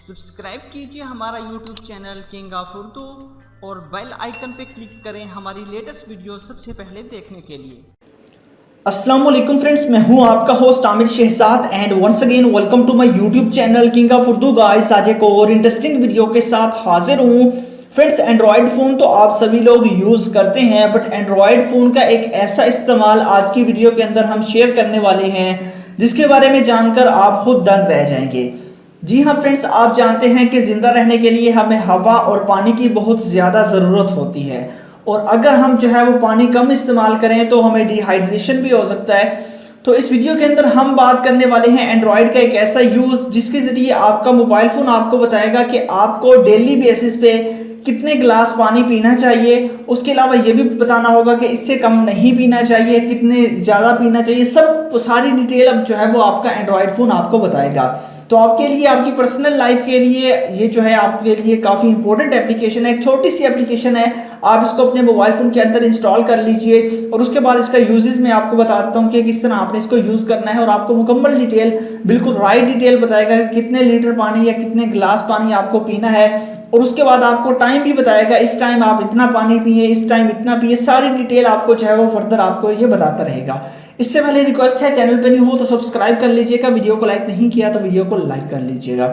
Subscribe कीजिए हमारा YouTube channel king of Urdu और बेल आइकन पे क्लिक करें हमारी लेटेस्ट वीडियो सबसे पहले देखने के लिए। अस्सलाम वालेकुम फ्रेंड्स, मैं हूं आपका host Aamir Shahzad and once again welcome to my YouTube channel king of Urdu. Guys, आज एक और इंटरेस्टिंग वीडियो के साथ हाजिर हूं। फ्रेंड्स, एंड्रॉयड फ़ोन तो आप सभी लोग यूज़ करते हैं, बट एंड्रॉयड फ़ोन का एक ऐसा इस्तेमाल आज की वीडियो के अंदर हम शेयर करने वाले हैं जिसके बारे में जानकर आप खुद दंग रह जाएंगे। जी हाँ फ्रेंड्स, आप जानते हैं कि ज़िंदा रहने के लिए हमें हवा और पानी की बहुत ज़्यादा ज़रूरत होती है, और अगर हम जो है वो पानी कम इस्तेमाल करें तो हमें डिहाइड्रेशन भी हो सकता है। तो इस वीडियो के अंदर हम बात करने वाले हैं एंड्रॉयड का एक ऐसा यूज़ जिसके ज़रिए आपका मोबाइल फ़ोन आपको बताएगा कि आपको डेली बेसिस पे कितने गिलास पानी पीना चाहिए। उसके अलावा ये भी बताना होगा कि इससे कम नहीं पीना चाहिए, कितने ज़्यादा पीना चाहिए। सब सारी डिटेल अब जो है वो आपका एंड्रॉयड फ़ोन आपको बताएगा। तो आपके लिए, आपकी पर्सनल लाइफ के लिए ये जो है आपके लिए काफ़ी इंपॉर्टेंट एप्लीकेशन है। एक छोटी सी एप्लीकेशन है, आप इसको अपने मोबाइल फ़ोन के अंदर इंस्टॉल कर लीजिए और उसके बाद इसका यूजेस मैं आपको बताता हूँ कि किस तरह आपने इसको यूज़ करना है, और आपको मुकम्मल डिटेल, बिल्कुल राइट डिटेल बताएगा कि कितने लीटर पानी या कितने गिलास पानी आपको पीना है। और उसके बाद आपको टाइम भी बताएगा, इस टाइम आप इतना पानी पिए, इस टाइम इतना पिए। सारी डिटेल आपको जो है वो फर्दर आपको ये बताता रहेगा। इससे पहले रिक्वेस्ट है, चैनल पे न्यू हो तो सब्सक्राइब कर लीजिएगा, वीडियो को लाइक नहीं किया तो वीडियो को लाइक कर लीजिएगा।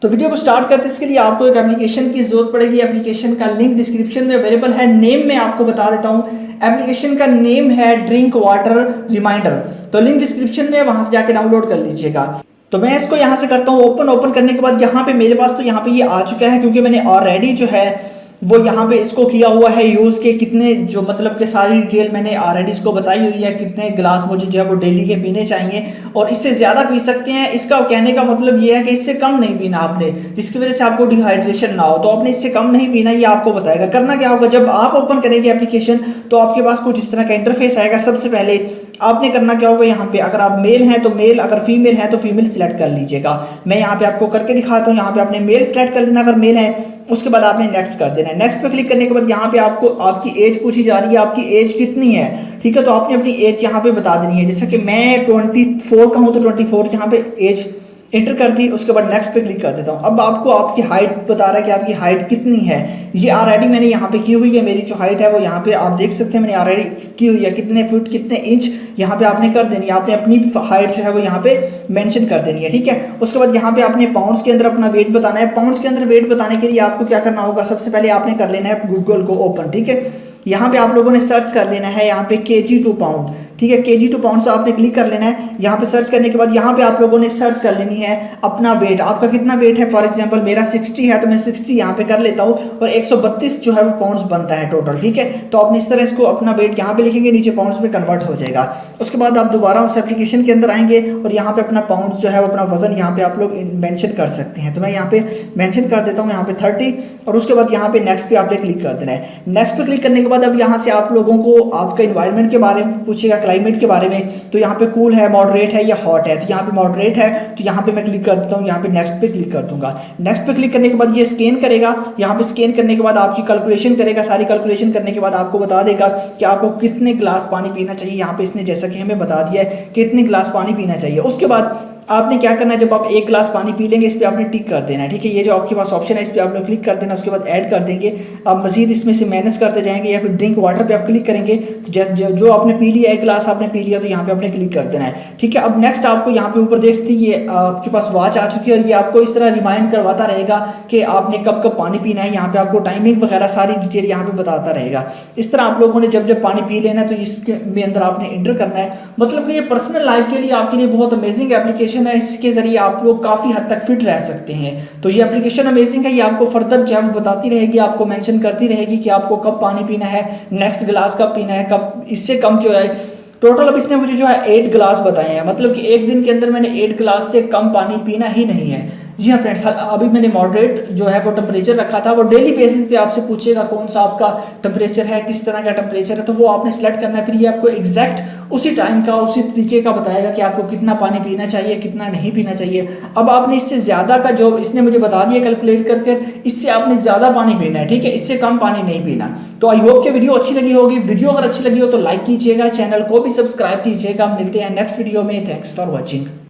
तो वीडियो को स्टार्ट करते इसके लिए आपको एक एप्लीकेशन की जरूरत पड़ेगी। एप्लीकेशन का लिंक डिस्क्रिप्शन में अवेलेबल है। नेम मैं आपको बता देता हूँ, एप्लीकेशन का नेम है ड्रिंक वाटर रिमाइंडर। तो लिंक डिस्क्रिप्शन में, वहां से जाके डाउनलोड कर लीजिएगा। तो मैं इसको यहाँ से करता हूँ ओपन करने के बाद यहाँ पे मेरे पास तो यहाँ पे ये आ चुका है, क्योंकि मैंने ऑलरेडी जो है वो यहाँ पे इसको किया हुआ है यूज़ के। कितने जो मतलब कि सारी डिटेल मैंने ऑलरेडी इसको बताई हुई है, कितने गिलास मुझे जो है वो डेली के पीने चाहिए, और इससे ज़्यादा पी सकते हैं। इसका कहने का मतलब ये है कि इससे कम नहीं पीना आपने, जिसकी वजह से आपको डिहाइड्रेशन ना हो। तो आपने इससे कम नहीं पीना, ये आपको बताएगा। करना क्या होगा, जब आप ओपन करेंगे एप्लीकेशन तो आपके पास कुछ इस तरह का इंटरफेस आएगा। सबसे पहले आपने करना क्या होगा, यहाँ पे अगर आप मेल हैं तो मेल, अगर फीमेल है तो फीमेल सिलेक्ट कर लीजिएगा। मैं यहाँ पे आपको करके दिखाता हूँ। यहाँ पे आपने मेल सिलेक्ट कर लेना अगर मेल है। उसके बाद आपने नेक्स्ट कर देना है। नेक्स्ट पे क्लिक करने के बाद यहाँ पे आपको आपकी एज पूछी जा रही है, आपकी एज कितनी है, ठीक है। तो आपने अपनी एज यहाँ पे बता देनी है। जैसे कि मैं 24 का हूँ तो 24 यहाँ पे एज एंटर कर दी। उसके बाद नेक्स्ट पे क्लिक कर देता हूँ। अब आपको आपकी हाइट बता रहा है कि आपकी हाइट कितनी है। ये ऑलरेडी मैंने यहाँ पे की हुई है। मेरी जो हाइट है वो यहाँ पे आप देख सकते हैं, मैंने ऑलरेडी की हुई है। कितने फुट कितने इंच यहाँ पे आपने कर देनी है। आपने अपनी हाइट जो है वो यहाँ पे मेंशन कर देनी है, ठीक है। उसके बाद यहाँ पे आपने पाउंड्स के अंदर अपना वेट बताना है। पाउंड्स के अंदर वेट बताने के लिए आपको क्या करना होगा, सबसे पहले आपने कर लेना है गूगल को ओपन, ठीक है। यहाँ पे आप लोगों ने सर्च कर लेना है, यहाँ पे kg टू पाउंड, ठीक है। kg टू पाउंड से आपने क्लिक कर लेना है। यहाँ पे सर्च करने के बाद यहाँ पे आप लोगों ने सर्च कर लेनी है अपना वेट। आपका कितना वेट है, फॉर एग्जांपल मेरा 60 है तो मैं 60 यहाँ पे कर लेता हूँ, और 132 जो है वो पाउंड्स बनता है टोटल, ठीक है। तो आपने इस तरह इसको अपना वेट यहाँ पे लिखेंगे, नीचे पाउंड्स में कन्वर्ट हो जाएगा। उसके बाद आप दोबारा उस एप्लीकेशन के अंदर आएंगे और यहाँ पे अपना पाउंड जो है वो अपना वजन यहाँ पे आप लोग मेंशन कर सकते हैं। तो मैं यहाँ पे मेंशन कर देता हूँ यहाँ पे 30, और उसके बाद यहाँ पे नेक्स्ट पे आपने क्लिक कर देना है। नेक्स्ट पे क्लिक करने के बाद अब यहाँ से आप लोगों को आपका इन्वायरमेंट के बारे में पूछेगा, क्लाइमेट के बारे में। तो यहाँ पे कूल है, मॉडरेट है या हॉट है। तो यहाँ पे मॉडरेट है, तो यहाँ पे मैं क्लिक कर देता हूँ। यहाँ पे नेक्स्ट पे क्लिक कर दूंगा। नेक्स्ट पे क्लिक करने के बाद ये स्कैन करेगा। यहाँ पे स्कैन करने के बाद आपकी कैलकुलेशन करेगा। सारी कैलकुलेशन करने के बाद आपको बता देगा कि आपको कितने गिलास पानी पीना चाहिए। यहाँ पे इसने जैसा कि हमें बता दिया है कितने गिलास पानी पीना चाहिए। उसके बाद आपने क्या करना है, जब आप एक गिलास पानी पी लेंगे इस पर आपने टिक कर देना है, ठीक है। ये जो आपके पास ऑप्शन है इस पर आपने क्लिक कर देना। उसके बाद ऐड कर देंगे, आप मजीद इसमें से माइनस करते जाएंगे, या फिर ड्रिंक वाटर पे आप क्लिक करेंगे तो जो आपने पी लिया, एक गिलास आपने पी लिया तो यहाँ पे आपने क्लिक कर देना है, ठीक है। अब नेक्स्ट आपको यहाँ पे ऊपर देख सकते हैं ये आपके पास वॉच आ चुकी है, और ये आपको इस तरह रिमाइंड करवाता रहेगा कि आपने कब कब पानी पीना है। यहाँ पे आपको टाइमिंग वगैरह सारी डिटेल यहाँ पे बताता रहेगा। इस तरह आप लोगों ने जब जब पानी पी लेना है तो इसके अंदर आपने इंटर करना है। मतलब कि ये पर्सनल लाइफ के लिए आपके लिए बहुत अमेजिंग एप्लीकेशन है। इसके जरिए आप लोग काफ़ी हद तक फिट रह सकते हैं। तो ये एप्लीकेशन अमेजिंग है। ये आपको फर्दर जो है बताती रहेगी, आपको मेंशन करती रहेगी कि आपको कब पानी पीना है, नेक्स्ट गिलास कब पीना है, कब इससे कम जो है। टोटल अब इसने मुझे जो है 8 गिलास बताए हैं, मतलब कि एक दिन के अंदर मैंने 8 गिलास से कम पानी पीना ही नहीं है। जी हाँ फ्रेंड्स, अभी मैंने मॉडरेट जो है वो टेम्परेचर रखा था। वो डेली बेसिस पे आपसे पूछेगा कौन सा आपका टेम्परेचर है, किस तरह का टेम्परेचर है, तो वो आपने सेलेक्ट करना है। फिर ये आपको एग्जैक्ट उसी टाइम का, उसी तरीके का बताएगा कि आपको कितना पानी पीना चाहिए, कितना नहीं पीना चाहिए। अब आपने इससे ज़्यादा का, जो इसने मुझे बता दिया कैलकुलेट करके, इससे आपने ज़्यादा पानी पीना है, ठीक है। इससे कम पानी नहीं पीना। तो आई होप कि वीडियो अच्छी लगी होगी। वीडियो अगर अच्छी लगी हो तो लाइक कीजिएगा, चैनल को भी सब्सक्राइब कीजिएगा। मिलते हैं नेक्स्ट वीडियो में। Thanks for watching.